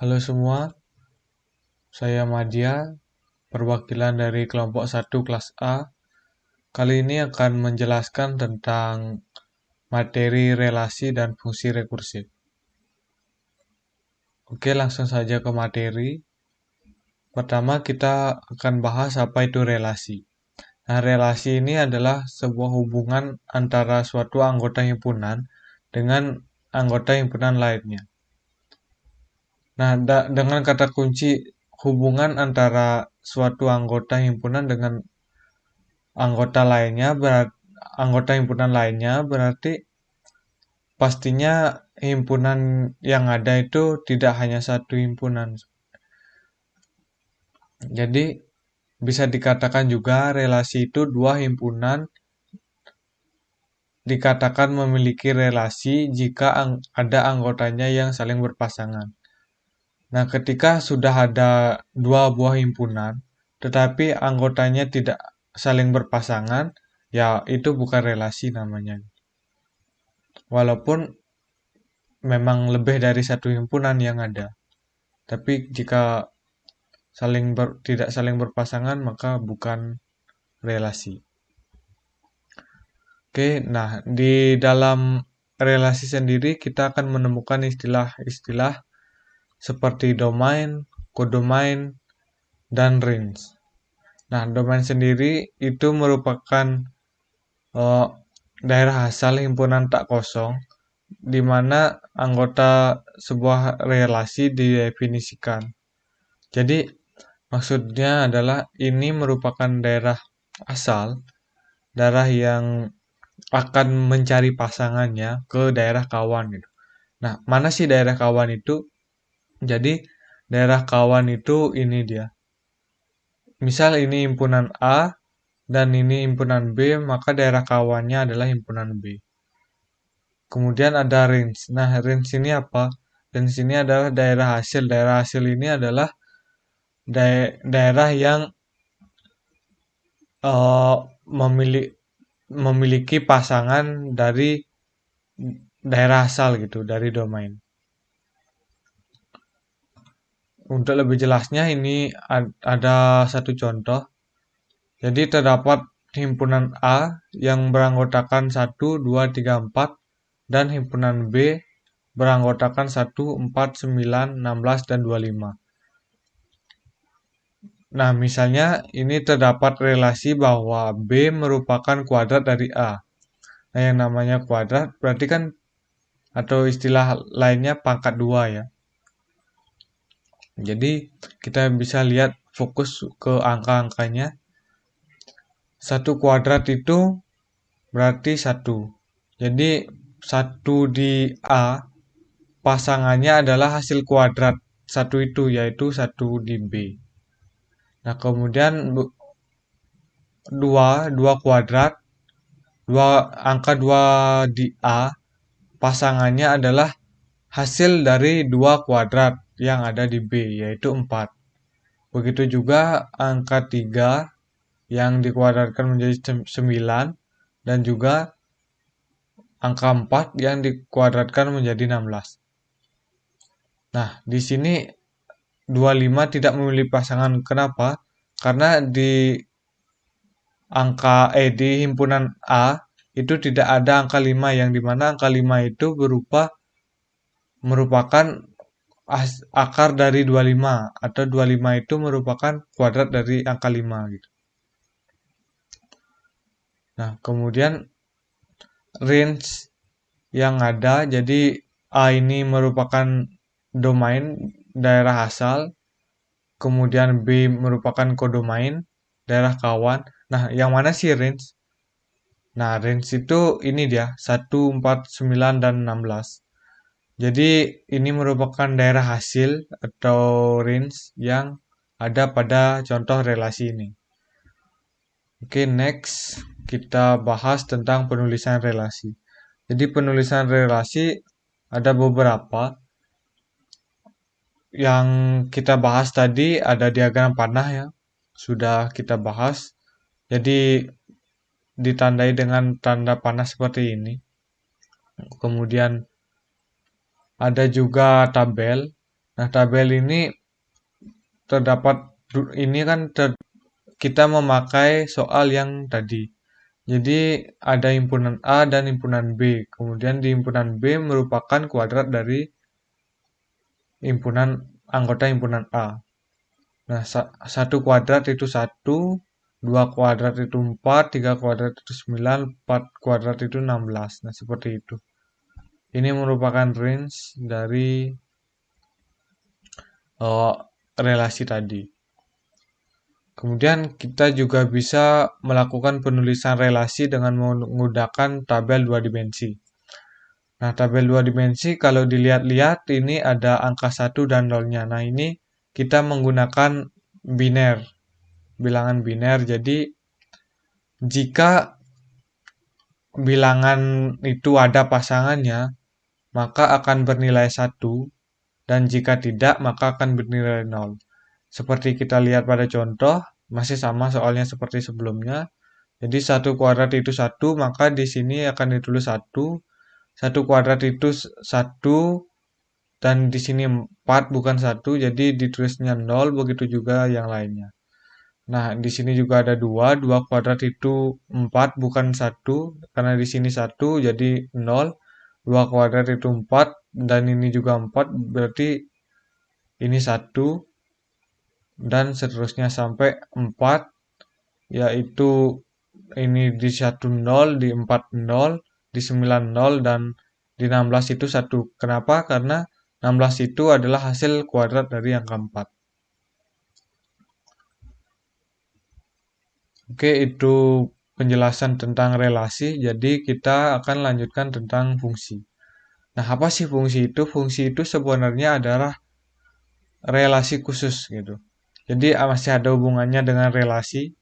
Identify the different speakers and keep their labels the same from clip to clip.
Speaker 1: Halo semua, saya Madya, perwakilan dari kelompok 1 kelas A. Kali ini akan menjelaskan tentang materi relasi dan fungsi rekursif. Oke, langsung saja ke materi. Pertama, kita akan bahas apa itu relasi. Nah, relasi ini adalah sebuah hubungan antara suatu anggota himpunan dengan anggota himpunan lainnya. Nah, dengan kata kunci hubungan antara suatu anggota himpunan dengan anggota himpunan lainnya berarti pastinya himpunan yang ada itu tidak hanya satu himpunan. Jadi bisa dikatakan juga relasi itu dua himpunan dikatakan memiliki relasi jika ada anggotanya yang saling berpasangan. Nah, ketika sudah ada dua buah himpunan tetapi anggotanya tidak saling berpasangan, ya itu bukan relasi namanya. Walaupun memang lebih dari satu himpunan yang ada. Tapi jika tidak saling berpasangan maka bukan relasi. Oke, nah di dalam relasi sendiri kita akan menemukan istilah-istilah seperti domain, kodomain, dan range. Nah, domain sendiri itu merupakan uh, daerah asal himpunan tak kosong di mana anggota sebuah relasi didefinisikan. Jadi, maksudnya adalah ini merupakan daerah asal, daerah yang akan mencari pasangannya ke daerah kawan gitu. Nah, mana sih daerah kawan itu? Jadi, daerah kawan itu ini dia. Misal ini himpunan A dan ini himpunan B, maka daerah kawannya adalah himpunan B. Kemudian ada range. Nah, range ini apa? Range ini adalah daerah hasil. Daerah hasil ini adalah daerah yang uh, memiliki pasangan dari daerah asal gitu, dari domain. Untuk lebih jelasnya ini ada satu contoh. Jadi terdapat himpunan A yang beranggotakan 1, 2, 3, 4 dan himpunan B beranggotakan 1, 4, 9, 16, dan 25. Nah, misalnya ini terdapat relasi bahwa B merupakan kuadrat dari A. Nah, yang namanya kuadrat berarti kan atau istilah lainnya pangkat 2 ya. Jadi kita bisa lihat fokus ke angka-angkanya. 1 kuadrat itu berarti 1. Jadi 1 di A pasangannya adalah hasil kuadrat 1 itu yaitu 1 di B. Nah, kemudian 2 kuadrat, angka 2 di A pasangannya adalah hasil dari 2 kuadrat yang ada di B, yaitu 4. Begitu juga angka 3 yang dikuadratkan menjadi 9 dan juga angka 4 yang dikuadratkan menjadi 16. Nah, di sini 25 tidak memilih pasangan. Kenapa? Karena di himpunan A itu tidak ada angka 5 yang dimana angka 5 itu merupakan akar dari 25 atau 25 itu merupakan kuadrat dari angka 5 gitu. Nah, kemudian range yang ada jadi A ini merupakan domain daerah asal, kemudian B merupakan kodomain daerah kawan. Nah, yang mana sih range? Nah, range itu ini dia 1, 4, 9, dan 16. Jadi ini merupakan daerah hasil atau range yang ada pada contoh relasi ini. Oke, next kita bahas tentang penulisan relasi. Jadi penulisan relasi ada beberapa. Yang kita bahas tadi ada diagram panah ya. Sudah kita bahas. Jadi ditandai dengan tanda panah seperti ini. Kemudian ada juga tabel. Nah, tabel ini terdapat ini kan kita memakai soal yang tadi. Jadi ada himpunan A dan himpunan B. Kemudian di himpunan B merupakan kuadrat dari anggota himpunan A. Nah, satu kuadrat itu 1, 2 kuadrat itu 4, 3 kuadrat itu 9, 4 kuadrat itu 16. Nah, seperti itu. Ini merupakan range dari relasi tadi. Kemudian kita juga bisa melakukan penulisan relasi dengan menggunakan tabel 2 dimensi. Nah, tabel 2 dimensi kalau dilihat-lihat ini ada angka 1 dan 0-nya. Nah, ini kita menggunakan biner, bilangan biner. Jadi, jika bilangan itu ada pasangannya, maka akan bernilai 1, dan jika tidak, maka akan bernilai 0. Seperti kita lihat pada contoh, masih sama soalnya seperti sebelumnya. Jadi 1 kuadrat itu 1, maka di sini akan ditulis 1. 1 kuadrat itu 1, dan di sini 4 bukan 1, jadi ditulisnya 0, begitu juga yang lainnya. Nah, di sini juga ada 2, 2 kuadrat itu 4 bukan 1, karena di sini 1 jadi 0. 2 kuadrat itu 4, dan ini juga 4, berarti ini 1, dan seterusnya sampai 4, yaitu ini di 1 0, di 4 0, di 9 0, dan di 16 itu 1. Kenapa? Karena 16 itu adalah hasil kuadrat dari angka 4. Oke, itu penjelasan tentang relasi. Jadi kita akan lanjutkan tentang fungsi. Nah, apa sih fungsi itu? Fungsi itu sebenarnya adalah relasi khusus gitu. Jadi masih ada hubungannya dengan relasi.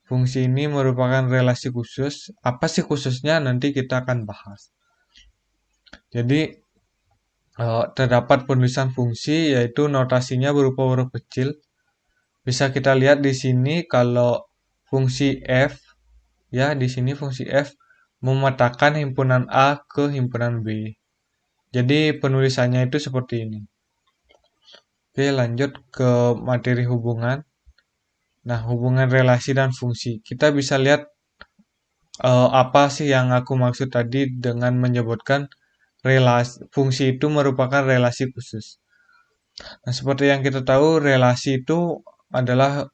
Speaker 1: Fungsi ini merupakan relasi khusus. Apa sih khususnya? Nanti kita akan bahas. Jadi terdapat penulisan fungsi yaitu notasinya berupa huruf kecil. Bisa kita lihat di sini kalau fungsi f, ya di sini fungsi f memetakan himpunan A ke himpunan B. Jadi penulisannya itu seperti ini. Oke, lanjut ke materi hubungan. Nah, hubungan relasi dan fungsi. Kita bisa lihat apa sih yang aku maksud tadi dengan menyebutkan relasi fungsi itu merupakan relasi khusus. Nah, seperti yang kita tahu, relasi itu adalah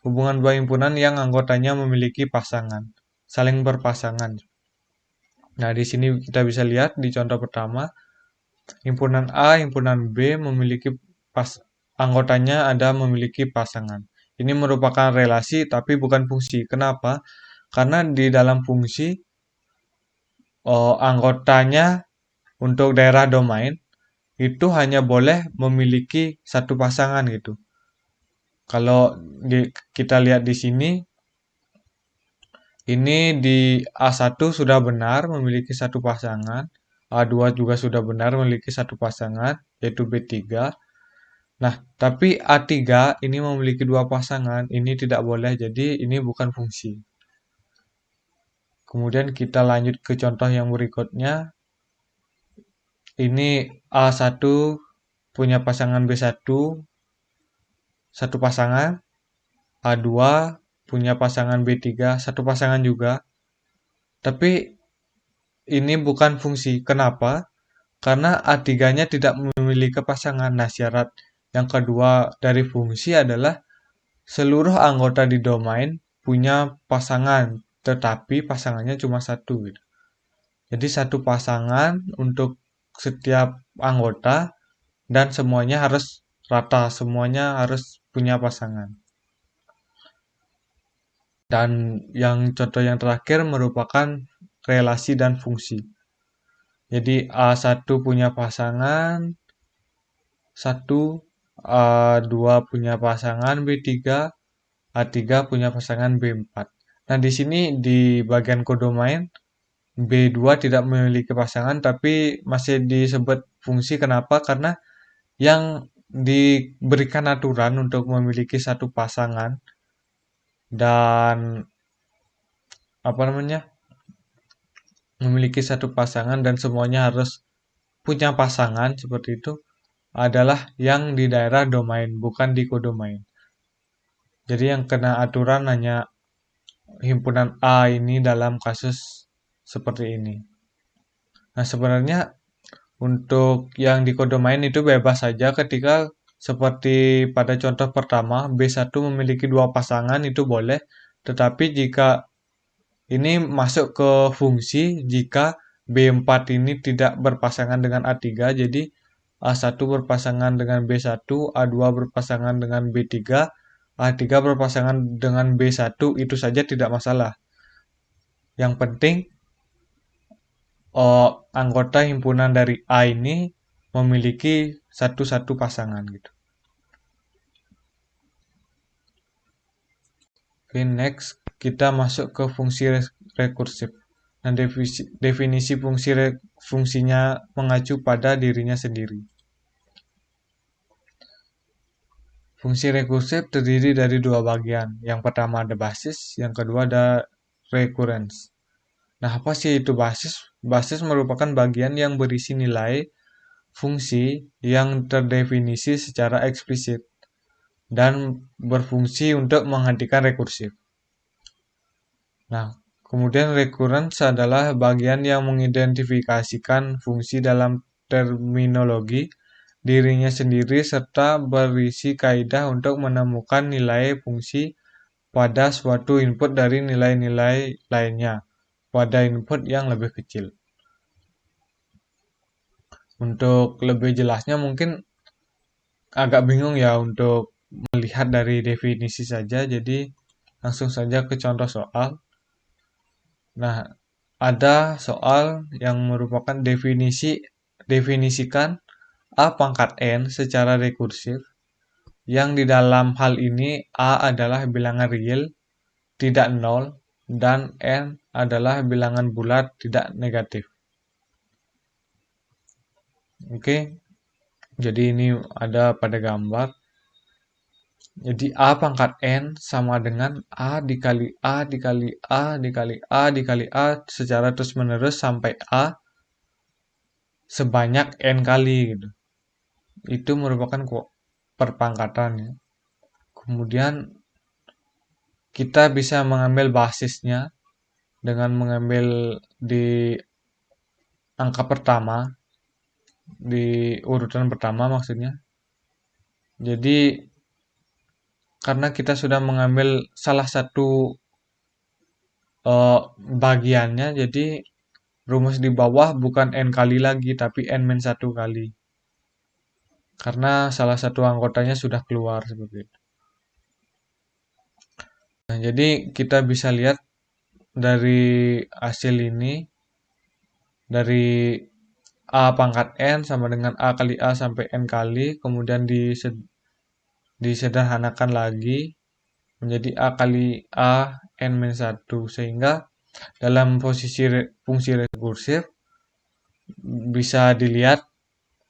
Speaker 1: hubungan dua himpunan yang anggotanya memiliki pasangan, saling berpasangan. Nah, di sini kita bisa lihat di contoh pertama, himpunan A, himpunan B memiliki anggotanya ada memiliki pasangan. Ini merupakan relasi tapi bukan fungsi. Kenapa? Karena di dalam fungsi anggotanya untuk daerah domain itu hanya boleh memiliki satu pasangan gitu. Kalau kita lihat di sini, ini di A1 sudah benar memiliki satu pasangan, A2 juga sudah benar memiliki satu pasangan, yaitu B3. Nah, tapi A3 ini memiliki dua pasangan, ini tidak boleh, jadi ini bukan fungsi. Kemudian kita lanjut ke contoh yang berikutnya. Ini A1 punya pasangan B1, satu pasangan. A2 punya pasangan B3, satu pasangan juga. Tapi ini bukan fungsi. Kenapa? Karena A3-nya tidak memiliki pasangan. Nah, syarat yang kedua dari fungsi adalah seluruh anggota di domain punya pasangan, tetapi pasangannya cuma satu gitu. Jadi satu pasangan untuk setiap anggota dan semuanya harus rata, semuanya harus punya pasangan. Dan yang contoh yang terakhir merupakan relasi dan fungsi. Jadi A1 punya pasangan 1, A2 punya pasangan B3, A3 punya pasangan B4. Nah, di sini di bagian kodomain B2 tidak memiliki pasangan tapi masih disebut fungsi. Kenapa? Karena yang diberikan aturan untuk memiliki satu pasangan dan apa namanya? Memiliki satu pasangan dan semuanya harus punya pasangan seperti itu adalah yang di daerah domain, bukan di kodomain. Jadi yang kena aturan hanya himpunan A ini dalam kasus seperti ini. Nah, sebenarnya untuk yang di kodomain itu bebas saja ketika seperti pada contoh pertama, B1 memiliki dua pasangan itu boleh, tetapi jika ini masuk ke fungsi jika B4 ini tidak berpasangan dengan A3, jadi A1 berpasangan dengan B1, A2 berpasangan dengan B3, A3 berpasangan dengan B1, itu saja tidak masalah. Yang penting anggota himpunan dari A ini memiliki satu pasangan gitu. Oke, next kita masuk ke fungsi rekursif. Nah, definisi fungsinya mengacu pada dirinya sendiri. Fungsi rekursif terdiri dari dua bagian. Yang pertama ada basis, yang kedua ada recurrence. Nah, apa sih itu basis? Basis merupakan bagian yang berisi nilai fungsi yang terdefinisi secara eksplisit dan berfungsi untuk menghentikan rekursif. Nah, kemudian recurrence adalah bagian yang mengidentifikasikan fungsi dalam terminologi dirinya sendiri serta berisi kaidah untuk menemukan nilai fungsi pada suatu input dari nilai-nilai lainnya pada input yang lebih kecil. Untuk lebih jelasnya mungkin agak bingung ya untuk melihat dari definisi saja, jadi langsung saja ke contoh soal. Nah, ada soal yang merupakan definisikan A pangkat N secara rekursif, yang di dalam hal ini A adalah bilangan real, tidak nol, dan N adalah bilangan bulat, tidak negatif. Oke, jadi ini ada pada gambar. Jadi A pangkat N sama dengan A dikali A dikali A dikali A dikali A secara terus-menerus sampai A sebanyak N kali gitu. Itu merupakan perpangkatan ya. Kemudian kita bisa mengambil basisnya dengan mengambil di angka pertama, di urutan pertama maksudnya. Jadi karena kita sudah mengambil salah satu bagiannya, jadi rumus di bawah bukan N kali lagi, tapi N-1 kali. Karena salah satu anggotanya sudah keluar seperti itu. Nah, jadi kita bisa lihat dari hasil ini, dari A pangkat N sama dengan A kali A sampai N kali, kemudian disederhanakan lagi menjadi A kali A N-1, sehingga dalam posisi fungsi rekursif bisa dilihat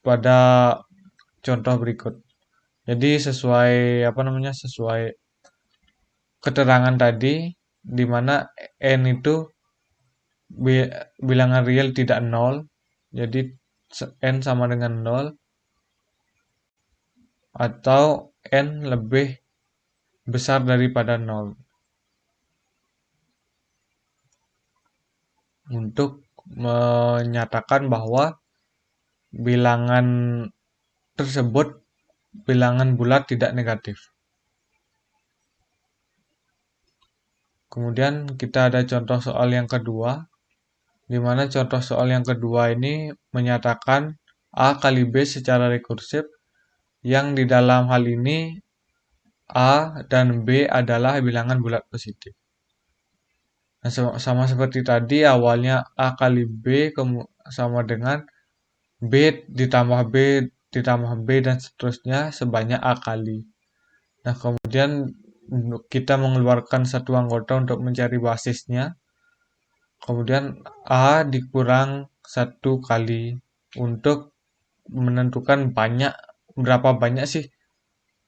Speaker 1: pada contoh berikut. Jadi sesuai keterangan tadi, di mana N itu bilangan real tidak nol, jadi N sama dengan 0, atau N lebih besar daripada 0. Untuk menyatakan bahwa bilangan tersebut bilangan bulat tidak negatif. Kemudian kita ada contoh soal yang kedua, di mana contoh soal yang kedua ini menyatakan A kali B secara rekursif, yang di dalam hal ini A dan B adalah bilangan bulat positif. Nah, sama seperti tadi, awalnya A kali B sama dengan B ditambah B ditambah B dan seterusnya sebanyak A kali. Nah, kemudian kita mengeluarkan satu anggota untuk mencari basisnya. Kemudian A dikurang 1 kali untuk menentukan berapa banyak sih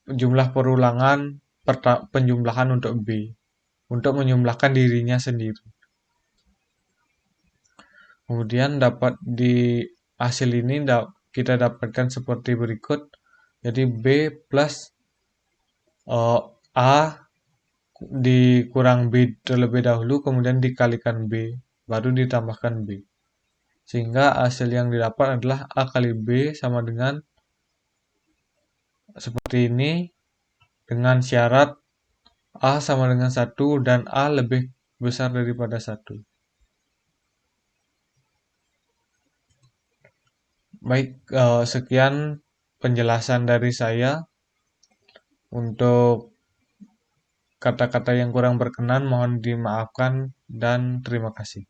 Speaker 1: jumlah perulangan penjumlahan untuk B. Untuk menjumlahkan dirinya sendiri. Kemudian dapat di hasil ini kita dapatkan seperti berikut. Jadi B plus A dikurang B terlebih dahulu, kemudian dikalikan B, baru ditambahkan B. Sehingga hasil yang didapat adalah A kali B sama dengan seperti ini, dengan syarat A sama dengan 1 dan A lebih besar daripada 1. Baik, sekian penjelasan dari saya. Untuk kata-kata yang kurang berkenan mohon dimaafkan dan terima kasih.